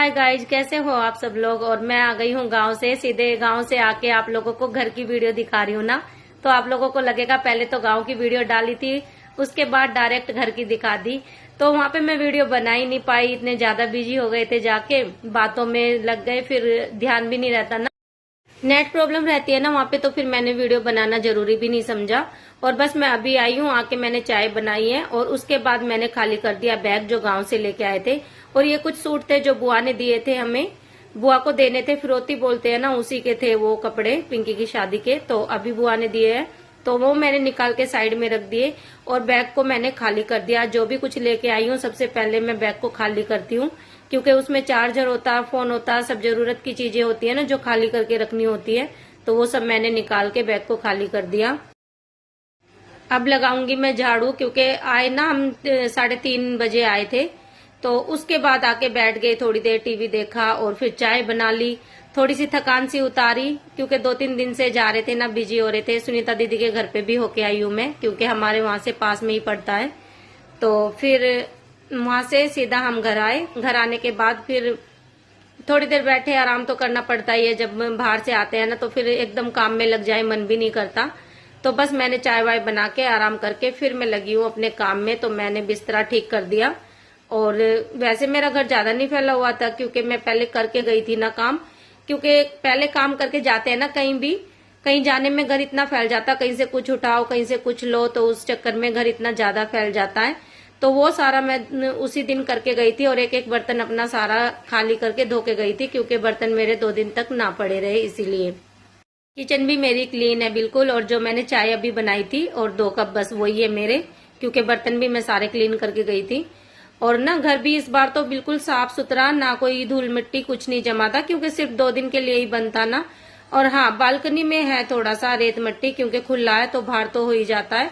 Hi guys, कैसे हो आप सब लोग। और मैं आ गई हूँ गांव से। सीधे गांव से आके आप लोगों को घर की वीडियो दिखा रही हूँ ना, तो आप लोगों को लगेगा पहले तो गांव की वीडियो डाली थी, उसके बाद डायरेक्ट घर की दिखा दी। तो वहां पे मैं वीडियो बना ही नहीं पाई, इतने ज्यादा बिजी हो गए थे, जाके बातों में लग गए, फिर ध्यान भी नहीं रहता ना, नेट प्रॉब्लम रहती है ना वहाँ पे, तो फिर मैंने वीडियो बनाना जरूरी भी नहीं समझा। और बस मैं अभी आई हूँ, आके मैंने चाय बनाई है और उसके बाद मैंने खाली कर दिया बैग जो गांव से लेके आए थे। और ये कुछ सूट थे जो बुआ ने दिए थे, हमें बुआ को देने थे, फिरौती बोलते हैं ना, उसी के थे वो कपड़े पिंकी की शादी के। तो अभी बुआ ने दिए हैं, तो वो मैंने निकाल के साइड में रख दिए और बैग को मैंने खाली कर दिया। जो भी कुछ लेके आई हूँ सबसे पहले मैं बैग को खाली करती हूँ, क्योंकि उसमें चार्जर होता, फोन होता, सब जरूरत की चीजें होती है ना जो खाली करके रखनी होती है। तो वो सब मैंने निकाल के बैग को खाली कर दिया। अब लगाऊंगी मैं झाड़ू, क्योंकि आए ना हम 3:30 बजे आए थे, तो उसके बाद आके बैठ गए, थोड़ी देर टीवी देखा और फिर चाय बना ली। थोड़ी सी थकान सी उतारी, क्योंकि 2-3 दिन से जा रहे थे ना, बिजी हो रहे थे। सुनीता दीदी के घर पे भी होके आई हूँ मैं, क्योंकि हमारे वहां से पास में ही पड़ता है। तो फिर वहां से सीधा हम घर आए। घर आने के बाद फिर थोड़ी देर बैठे, आराम तो करना पड़ता ही है, जब बाहर से आते हैं ना, तो फिर एकदम काम में लग जाए मन भी नहीं करता। तो बस मैंने चाय वाय बना के आराम करके फिर मैं लगी हूँ अपने काम में। तो मैंने बिस्तरा ठीक कर दिया। और वैसे मेरा घर ज्यादा नहीं फैला हुआ था, क्योंकि मैं पहले करके गई थी ना काम, क्योंकि पहले काम करके जाते हैं ना कहीं भी, कहीं जाने में घर इतना फैल जाता, कहीं से कुछ उठाओ कहीं से कुछ लो, तो उस चक्कर में घर इतना ज्यादा फैल जाता है। तो वो सारा मैं उसी दिन करके गई थी और एक एक बर्तन अपना सारा खाली करके धो के गई थी, क्योंकि बर्तन मेरे 2 दिन तक ना पड़े रहे, इसीलिए। किचन भी मेरी क्लीन है बिल्कुल। और जो मैंने चाय अभी बनाई थी और 2 कप बस वही है मेरे, क्योंकि बर्तन भी मैं सारे क्लीन करके गई थी। और ना घर भी इस बार तो बिल्कुल साफ सुथरा, ना कोई धूल मिट्टी कुछ नहीं जमा था, क्योंकि सिर्फ 2 दिन के लिए ही बनता ना। और हाँ, बालकनी में है थोड़ा सा रेत मिट्टी, क्योंकि खुला है तो बाहर तो हो ही जाता है,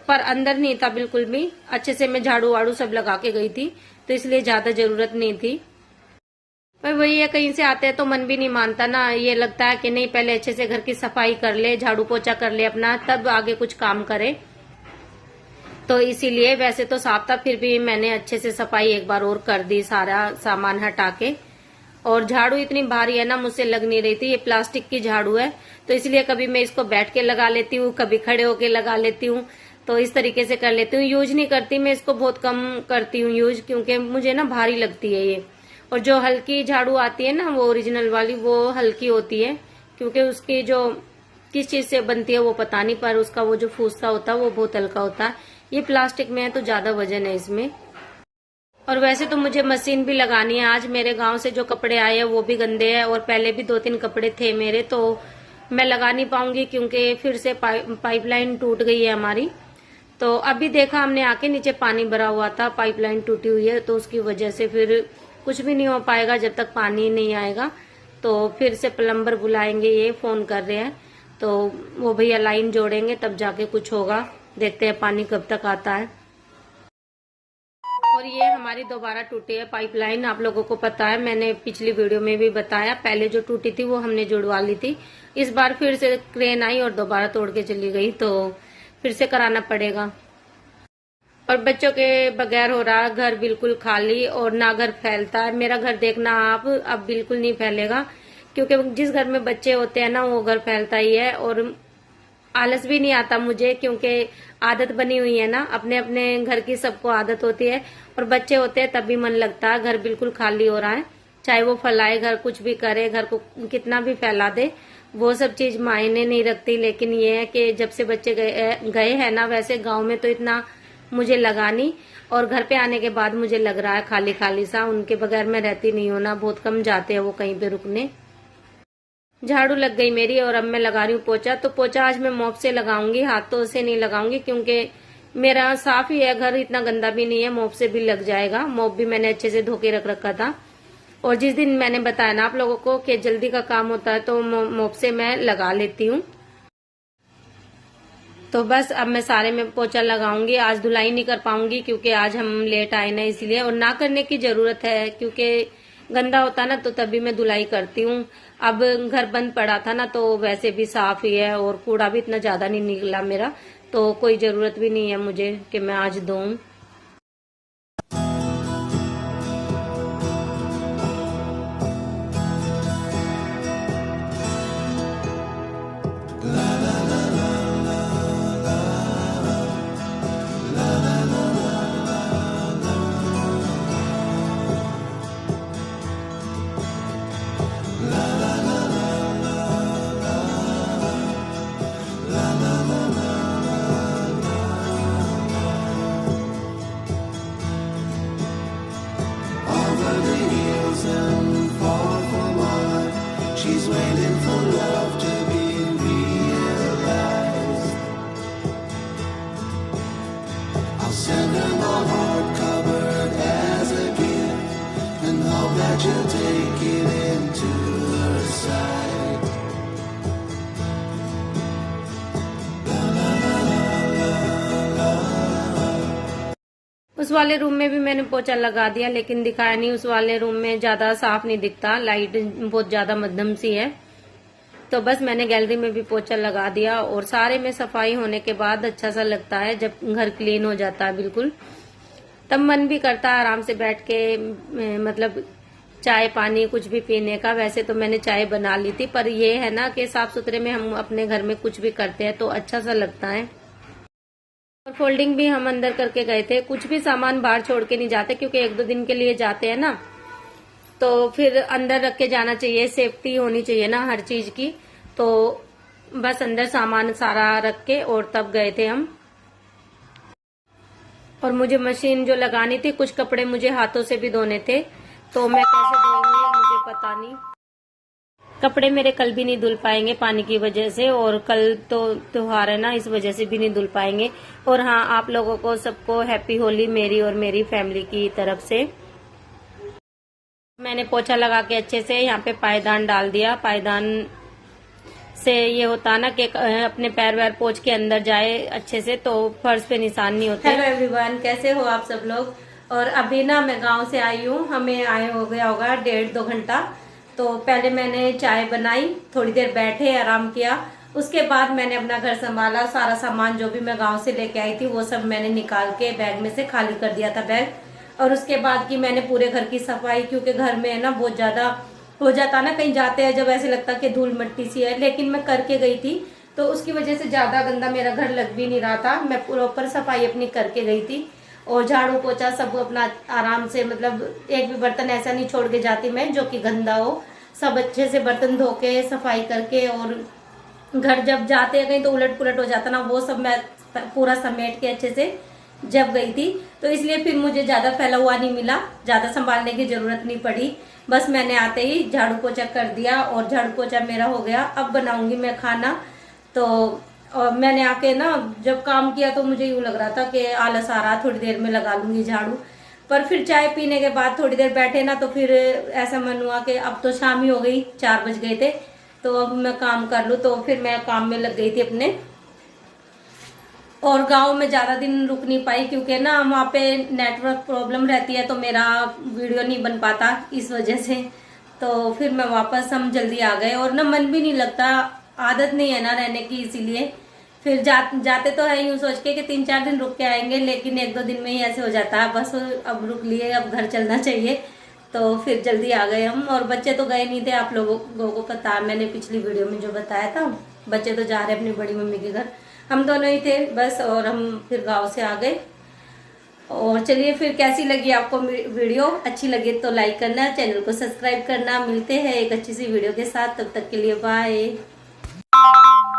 पर अंदर नहीं था बिल्कुल भी। अच्छे से मैं झाड़ू वाड़ू सब लगा के गई थी, तो इसलिए ज्यादा जरूरत नहीं थी। पर वही है, कहीं से आते हैं तो मन भी नहीं मानता ना, ये लगता है कि नहीं पहले अच्छे से घर की सफाई कर ले, झाड़ू पोछा कर ले अपना, तब आगे कुछ काम करे। तो इसीलिए वैसे तो साफ था, फिर भी मैंने अच्छे से सफाई एक बार और कर दी, सारा सामान हटा के। और झाड़ू इतनी भारी है ना, मुझसे लग नहीं रही थी। ये प्लास्टिक की झाड़ू है, तो इसलिए कभी मैं इसको बैठ के लगा लेती हूँ, कभी खड़े होके लगा लेती हूँ, तो इस तरीके से कर लेती हूँ। यूज नहीं करती मैं इसको, बहुत कम करती हूँ यूज, क्योंकि मुझे ना भारी लगती है ये। और जो हल्की झाड़ू आती है ना, वो ओरिजिनल वाली, वो हल्की होती है, क्योंकि उसकी जो किस चीज से बनती है वो पता नहीं, पर उसका वो जो फूसता होता है वो बहुत हल्का होता है। ये प्लास्टिक में है तो ज्यादा वजन है इसमें। और वैसे तो मुझे मशीन भी लगानी है। आज मेरे गांव से जो कपड़े आए हैं वो भी गंदे हैं, और पहले भी 2-3 कपड़े थे मेरे, तो मैं लगा नहीं पाऊंगी, क्योंकि फिर से पाइपलाइन टूट गई है हमारी। तो अभी देखा हमने आके, नीचे पानी भरा हुआ था, पाइपलाइन टूटी हुई है, तो उसकी वजह से फिर कुछ भी नहीं हो पाएगा जब तक पानी नहीं आएगा। तो फिर से प्लम्बर बुलाएंगे, ये फोन कर रहे हैं, तो वो भैया लाइन जोड़ेंगे तब जाके कुछ होगा। देखते हैं पानी कब तक आता है। और ये हमारी दोबारा टूटी है पाइपलाइन, आप लोगों को पता है, मैंने पिछली वीडियो में भी बताया। पहले जो टूटी थी वो हमने जुड़वा ली थी, इस बार फिर से क्रेन आई और दोबारा तोड़ के चली गई, तो फिर से कराना पड़ेगा। और बच्चों के बगैर हो रहा घर बिल्कुल खाली, और ना घर फैलता है। मेरा घर देखना आप, अब बिल्कुल नहीं फैलेगा, क्योंकि जिस घर में बच्चे होते हैं ना वो घर फैलता ही है। और आलस भी नहीं आता मुझे, क्योंकि आदत बनी हुई है ना, अपने अपने घर की सबको आदत होती है, और बच्चे होते हैं तब भी मन लगता है। घर बिल्कुल खाली हो रहा है, चाहे वो फैलाए घर, कुछ भी करे, घर को कितना भी फैला दे, वो सब चीज मायने नहीं रखती। लेकिन ये है कि जब से बच्चे गए हैं ना, वैसे गांव में तो इतना मुझे लगा नहीं, और घर पे आने के बाद मुझे लग रहा है खाली खाली सा। उनके बगैर मैं रहती नहीं हूँ ना, बहुत कम जाते हैं वो कहीं पे रुकने। झाड़ू लग गई मेरी, और अब मैं लगा रही हूँ पोछा। तो पोछा आज मैं मॉप से लगाऊंगी, हाथों से नहीं लगाऊंगी, क्योंकि मेरा साफ ही है घर, इतना गंदा भी नहीं है, मॉप से भी लग जाएगा। मॉप भी मैंने अच्छे से धो के रख रखा था। और जिस दिन मैंने बताया ना आप लोगों को कि जल्दी का काम होता है, तो मॉप से मैं लगा लेती हूँ। तो बस अब मैं सारे में पोछा लगाऊंगी। आज धुलाई नहीं कर पाऊंगी, क्योंकि आज हम लेट आए ना, इसलिए। और ना करने की जरूरत है, क्योंकि गंदा होता ना तो तभी मैं धुलाई करती हूँ। अब घर बंद पड़ा था ना, तो वैसे भी साफ ही है, और कूड़ा भी इतना ज्यादा नहीं निकला मेरा, तो कोई जरूरत भी नहीं है मुझे कि मैं आज धोऊं। you'll take it into her side. उस वाले रूम में भी मैंने पोछा लगा दिया, लेकिन दिखाया नहीं। उस वाले रूम में ज्यादा साफ नहीं दिखता, लाइट बहुत ज्यादा मध्यम सी है। तो बस मैंने गैलरी में भी पोछा लगा दिया। और सारे में सफाई होने के बाद अच्छा सा लगता है जब घर क्लीन हो जाता है बिल्कुल, तब मन भी करता है आराम से बैठ के मतलब चाय पानी कुछ भी पीने का। वैसे तो मैंने चाय बना ली थी, पर ये है ना कि साफ सुथरे में हम अपने घर में कुछ भी करते हैं तो अच्छा सा लगता है। और फोल्डिंग भी हम अंदर करके गए थे। कुछ भी सामान बाहर छोड़ के नहीं जाते, क्योंकि 1-2 दिन के लिए जाते हैं ना, तो फिर अंदर रख के जाना चाहिए। सेफ्टी होनी चाहिए ना हर चीज की। तो बस अंदर सामान सारा रख के और तब गए थे हम। और मुझे मशीन जो लगानी थी, कुछ कपड़े मुझे हाथों से भी धोने थे, तो मैं कैसे धोऊंगी मुझे पता नहीं। कपड़े मेरे कल भी नहीं धुल पाएंगे पानी की वजह से, और कल तो त्योहार है ना, इस वजह से भी नहीं धुल पाएंगे। और हाँ, आप लोगों को सबको हैप्पी होली मेरी और मेरी फैमिली की तरफ से। मैंने पोछा लगा के अच्छे से यहाँ पे पायदान डाल दिया। पायदान से ये होता ना कि अपने पैर वैर पोछ के अंदर जाए अच्छे से, तो फर्श पे निशान नहीं होते। हेलो एवरीवन, कैसे हो आप सब लोग। और अभी ना मैं गांव से आई हूँ, हमें आए हो गया होगा 1.5-2 घंटा। तो पहले मैंने चाय बनाई, थोड़ी देर बैठे आराम किया। उसके बाद मैंने अपना घर संभाला। सारा सामान जो भी मैं गांव से लेके आई थी वो सब मैंने निकाल के बैग में से खाली कर दिया था बैग। और उसके बाद की मैंने पूरे घर की सफाई, क्योंकि घर में है ना बहुत ज्यादा हो जाता ना, कहीं जाते हैं जब ऐसे लगता कि धूल मिट्टी सी है। लेकिन मैं करके गई थी तो उसकी वजह से ज्यादा गंदा मेरा घर लग भी नहीं रहा था। मैं प्रॉपर सफाई अपनी करके गई थी। और झाड़ू पोछा सब अपना आराम से, मतलब एक भी बर्तन ऐसा नहीं छोड़ के जाती मैं जो कि गंदा हो। सब अच्छे से बर्तन धो के सफाई करके, और घर जब जाते हैं कहीं तो उलट पुलट हो जाता ना, वो सब मैं पूरा समेट के अच्छे से जब गई थी। तो इसलिए फिर मुझे ज्यादा फैला हुआ नहीं मिला, ज्यादा संभालने की जरूरत नहीं पड़ी। बस मैंने आते ही झाड़ू पोछा कर दिया और झाड़ू पोछा मेरा हो गया। अब बनाऊंगी मैं खाना। तो और मैंने आके ना जब काम किया तो मुझे यूं लग रहा था कि आलस आ रहा, थोड़ी देर में लगा लूंगी झाड़ू। पर फिर चाय पीने के बाद थोड़ी देर बैठे ना, तो फिर ऐसा मन हुआ कि अब तो शाम ही हो गई, 4 बज गए थे, तो अब मैं काम कर लूं। तो फिर मैं काम में लग गई थी अपने। और गांव में ज्यादा दिन रुक नहीं पाई, क्योंकि ना वहाँ पे नेटवर्क प्रॉब्लम रहती है, तो मेरा वीडियो नहीं बन पाता इस वजह से। तो फिर मैं वापस, हम जल्दी आ गए। और ना मन भी नहीं लगता, आदत नहीं है ना रहने की, इसीलिए फिर जाते तो है यूं सोच के कि 3-4 दिन रुक के आएंगे, लेकिन 1-2 दिन में ही ऐसे हो जाता है बस अब रुक लिए, अब घर चलना चाहिए। तो फिर जल्दी आ गए हम। और बच्चे तो गए नहीं थे, आप लोगों को पता है, मैंने पिछली वीडियो में जो बताया था। बच्चे तो जा रहे अपनी बड़ी मम्मी के घर, हम दोनों ही थे बस। और हम फिर गांव से आ गए। और चलिए, फिर कैसी लगी आपको वीडियो, अच्छी लगी तो लाइक करना, चैनल को सब्सक्राइब करना। मिलते हैं एक अच्छी सी वीडियो के साथ, तब तक के लिए बाय।